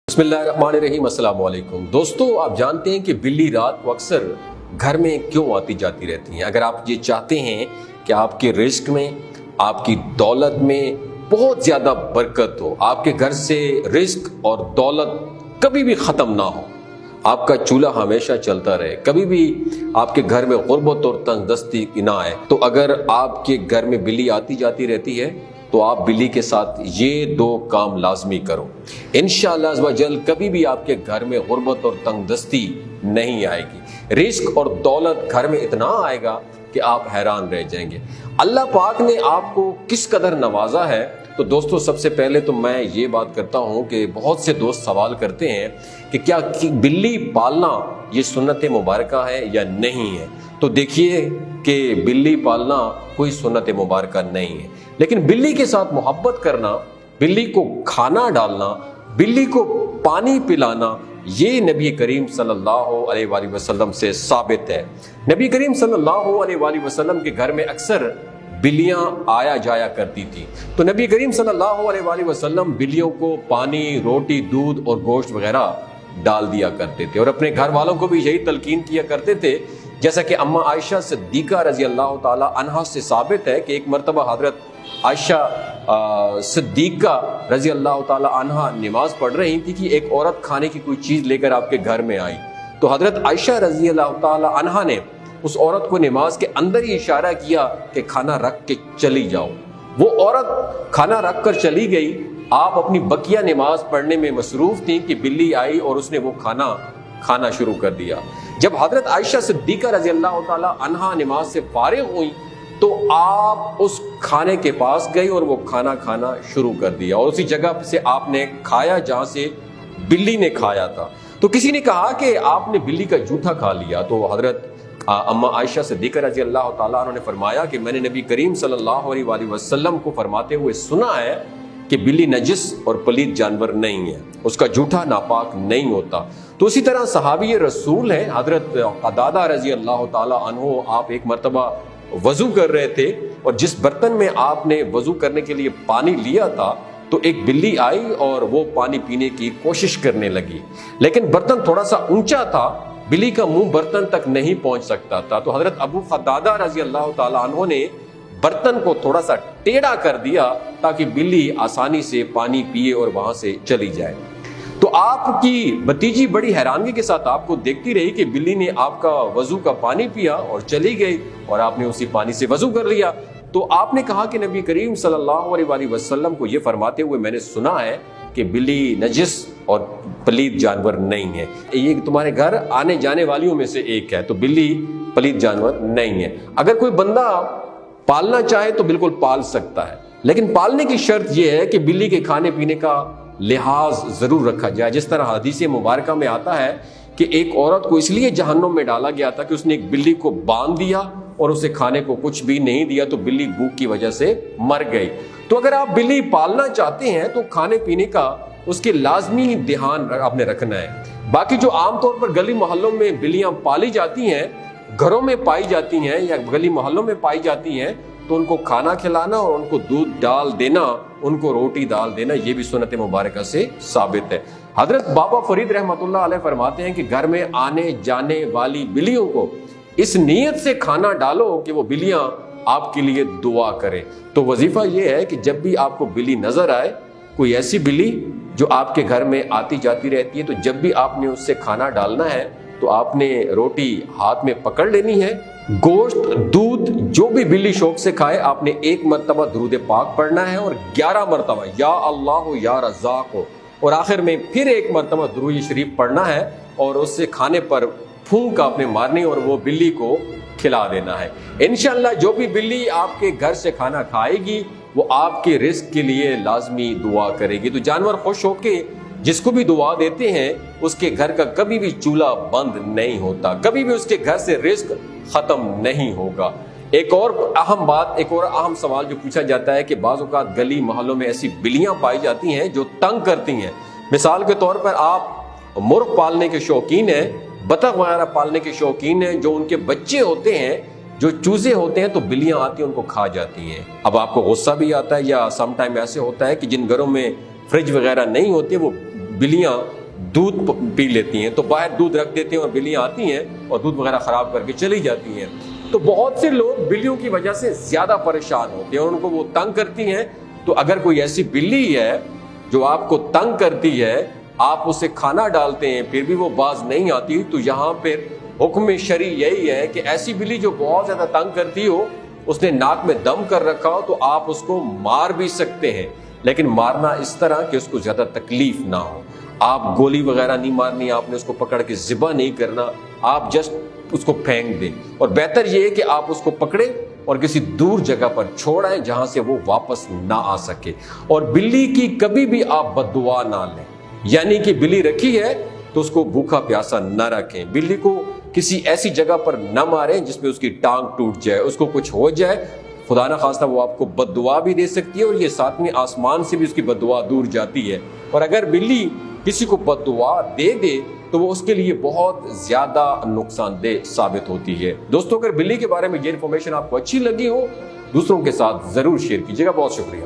बिस्मिल्लाहिर्रहमानिर्रहीम। अस्सलाम वालेकुम दोस्तों, आप जानते हैं कि बिल्ली रात को अक्सर घर में क्यों आती जाती रहती हैं। अगर आप ये चाहते हैं कि आपके रिस्क में, आपकी दौलत में बहुत ज़्यादा बरकत हो, आपके घर से रिस्क और दौलत कभी भी ख़त्म ना हो, आपका चूल्हा हमेशा चलता रहे, कभी भी आपके घर में गुर्बत और तंगदस्ती ना आए, तो अगर आपके घर में बिल्ली आती जाती रहती है तो आप बिल्ली के साथ ये दो काम लाजमी करो। इंशाअल्लाह अज़्ज़ व जल कभी भी आपके घर में गुर्बत और तंगदस्ती नहीं आएगी। रिस्क और दौलत घर में इतना आएगा कि आप हैरान रह जाएंगे। अल्लाह पाक ने आपको किस कदर नवाजा है। तो दोस्तों, सबसे पहले तो मैं ये बात करता हूँ कि बहुत से दोस्त सवाल करते हैं कि क्या बिल्ली पालना ये सुन्नत मुबारका है या नहीं है। तो देखिए कि बिल्ली पालना कोई सुन्नत मुबारका नहीं है, लेकिन बिल्ली के साथ मोहब्बत करना, बिल्ली को खाना डालना, बिल्ली को पानी पिलाना, ये नबी करीम सल्लल्लाहु अलैहि वसल्लम से साबित है। नबी करीम सल्लल्लाहु अलैहि वसल्लम के घर में अक्सर बिल्लियां आया जाया करती थी। तो नबी करीम सल्लल्लाहु अलैहि वसल्लम बिल्लियों को पानी, रोटी, दूध और गोश्त वगैरह डाल दिया करते थे और अपने घर वालों को भी यही तलकीन किया करते थे। जैसा कि अम्मा आयशा सिद्दीका रजी अल्लाह ताला अन्हा से साबित है कि एक मरतबा हजरत आयशा सिद्दीका रजी अल्लाह ताला अन्हा नमाज पढ़ रही थी कि एक औरत खाने की कोई चीज़ लेकर आपके घर में आई। तो हजरत आयशा रजी अल्लाह ताला अन्हा ने उस औरत को नमाज के अंदर ही इशारा किया कि खाना रख के चली जाओ। वो औरत खाना रख कर चली गई। आप अपनी बकिया नमाज पढ़ने में मसरूफ थी कि बिल्ली आई और उसने वो खाना खाना शुरू कर दिया। जब हजरत आयशा सिद्दीका रजी अल्लाह ताला अन्हा नमाज से फारिग हुई तो आप उस खाने के पास गई और वो खाना खाना शुरू कर दिया और उसी जगह से आपने खाया जहां से बिल्ली ने खाया था। तो किसी ने कहा कि आपने बिल्ली का जूठा खा लिया। तो हजरत अम्मा आयशा सिद्दीका रजी अल्लाह ताला अन्हा ने फरमाया कि मैंने नबी करीम सल्लल्लाहु अलैहि वसल्लम को फरमाते हुए सुना है कि बिल्ली नजिस और पलीद जानवर नहीं है, उसका जूठा नापाक नहीं होता। तो उसी तरह सहाबी रसूल है हजरत क़तादा रजी अल्लाह ताला अन्हो, आप एक मरतबा वजू कर रहे थे और जिस बर्तन में आपने वजू करने के लिए पानी लिया था तो एक बिल्ली आई और वो पानी पीने की कोशिश करने लगी, लेकिन बर्तन थोड़ा सा ऊंचा था, बिल्ली का मुंह बर्तन तक नहीं पहुंच सकता था। तो हजरत अबू क़तादा रजी अल्लाह ताला अन्हो ने बर्तन को थोड़ा सा टेढ़ा कर दिया ताकि बिल्ली आसानी से पानी पिए और वहां से चली जाए। तो आपकी भतीजी बड़ी हैरानगी के साथ आपको देखती रही कि बिल्ली ने आपका वजू का पानी पिया और चली गई और आपने उसी पानी से वजू कर लिया। तो आपने कहा कि नबी करीम सल्लल्लाहु अलैहि वसल्लम को यह फरमाते हुए मैंने सुना है कि बिल्ली नजिस और पलीद जानवर नहीं है, ये तुम्हारे घर आने जाने वालियों में से एक है, तो बिल्ली पलीद जानवर नहीं है। अगर कोई बंदा पालना चाहे तो बिल्कुल पाल सकता है, लेकिन पालने की शर्त यह है कि बिल्ली के खाने पीने का लिहाज जरूर रखा जाए। जिस तरह हदीस मुबारका में आता है कि एक औरत को इसलिए जहन्नुम में डाला गया था कि उसने एक बिल्ली को बांध दिया और उसे खाने को कुछ भी नहीं दिया, तो बिल्ली भूख की वजह से मर गई। तो अगर आप बिल्ली पालना चाहते हैं तो खाने पीने का उसके लाजमी ध्यान आपने रखना है। बाकी जो आमतौर पर गली मोहल्लों में बिल्लियां पाली जाती हैं, घरों में पाई जाती हैं या गली मोहल्लों में पाई जाती हैं, तो उनको खाना खिलाना और उनको दूध डाल देना, उनको रोटी डाल देना, ये भी सुन्नत मुबारका से साबित है। हजरत बाबा फरीद रहमतुल्लाह अलैह फरमाते हैं कि घर में आने जाने वाली बिल्लियों को इस नीयत से खाना डालो कि वो बिल्लियां आपके लिए दुआ करें। तो वजीफा ये है कि जब भी आपको बिल्ली नजर आए, कोई ऐसी बिल्ली जो आपके घर में आती जाती रहती है, तो जब भी आपने उससे खाना डालना है तो आपने रोटी हाथ में पकड़ लेनी है, गोश्त, दूध जो भी बिल्ली शौक से खाए, आपने एक मरतबा दुरूद पाक पढ़ना है और 11 मरतबा या अल्लाह या रज़ाक हो, और आखिर में फिर एक मरतबा दुरूद शरीफ पढ़ना है और उससे खाने पर फूंक आपने मारनी और वो बिल्ली को खिला देना है। इंशाअल्लाह जो भी बिल्ली आपके घर से खाना खाएगी वो आपके रिस्क के लिए लाजमी दुआ करेगी। तो जानवर खुश होके जिसको भी दुआ देते हैं उसके घर का कभी भी चूल्हा बंद नहीं होता, कभी भी उसके घर से रिस्क खत्म नहीं होगा। एक और अहम सवाल जो पूछा जाता है कि बाज़ औक़ात गली मोहल्लों में ऐसी बिल्लियां पाई जाती हैं जो तंग करती हैं। मिसाल के तौर पर आप मुर्ग पालने के शौकीन हैं, बतख वगैरह पालने के शौकीन हैं, जो उनके बच्चे होते हैं, जो चूजे होते हैं, तो बिल्लियां आती हैं उनको खा जाती हैं। अब आपको गुस्सा भी आता है, या सम टाइम ऐसे होता है कि जिन घरों में फ्रिज वगैरह नहीं होती वो بلیاں دودھ پی لیتی ہیں، تو باہر دودھ رکھ دیتے ہیں اور بلیاں آتی ہیں اور دودھ وغیرہ خراب کر کے چلی جاتی ہیں۔ تو بہت سے لوگ بلیوں کی وجہ سے زیادہ پریشان ہوتے ہیں اور ان کو وہ تنگ کرتی ہیں۔ تو اگر کوئی ایسی بلی ہے جو آپ کو تنگ کرتی ہے، آپ اسے کھانا ڈالتے ہیں پھر بھی وہ باز نہیں آتی، تو یہاں پھر حکم شرعی یہی ہے کہ ایسی بلی جو بہت زیادہ تنگ کرتی ہو، اس نے ناک میں دم کر رکھا ہو، تو آپ اس کو مار بھی سکتے ہیں، لیکن مارنا اس طرح کہ اس کو زیادہ تکلیف نہ ہو۔ آپ گولی وغیرہ نہیں مارنی، آپ نے اس کو پکڑ کے ذبح نہیں کرنا، آپ جسٹ اس کو پھینک دیں، اور بہتر یہ ہے کہ آپ اس کو پکڑیں اور کسی دور جگہ پر چھوڑ آئیں جہاں سے وہ واپس نہ آ سکے۔ اور بلی کی کبھی بھی آپ بد دعا نہ لیں، یعنی کہ بلی رکھی ہے تو اس کو بھوکا پیاسا نہ رکھیں، بلی کو کسی ایسی جگہ پر نہ ماریں جس میں اس کی ٹانگ ٹوٹ جائے، اس کو کچھ ہو جائے، خدا نہ خواستہ وہ آپ کو بد دعا بھی دے سکتی ہے، اور یہ ساتویں آسمان سے بھی اس کی بد دعا دور جاتی ہے۔ اور اگر بلی کسی کو بد دعا دے دے تو وہ اس کے لیے بہت زیادہ نقصان دہ ثابت ہوتی ہے۔ دوستو، اگر بلی کے بارے میں یہ انفارمیشن آپ کو اچھی لگی ہو، دوسروں کے ساتھ ضرور شیئر کیجیے گا۔ بہت شکریہ۔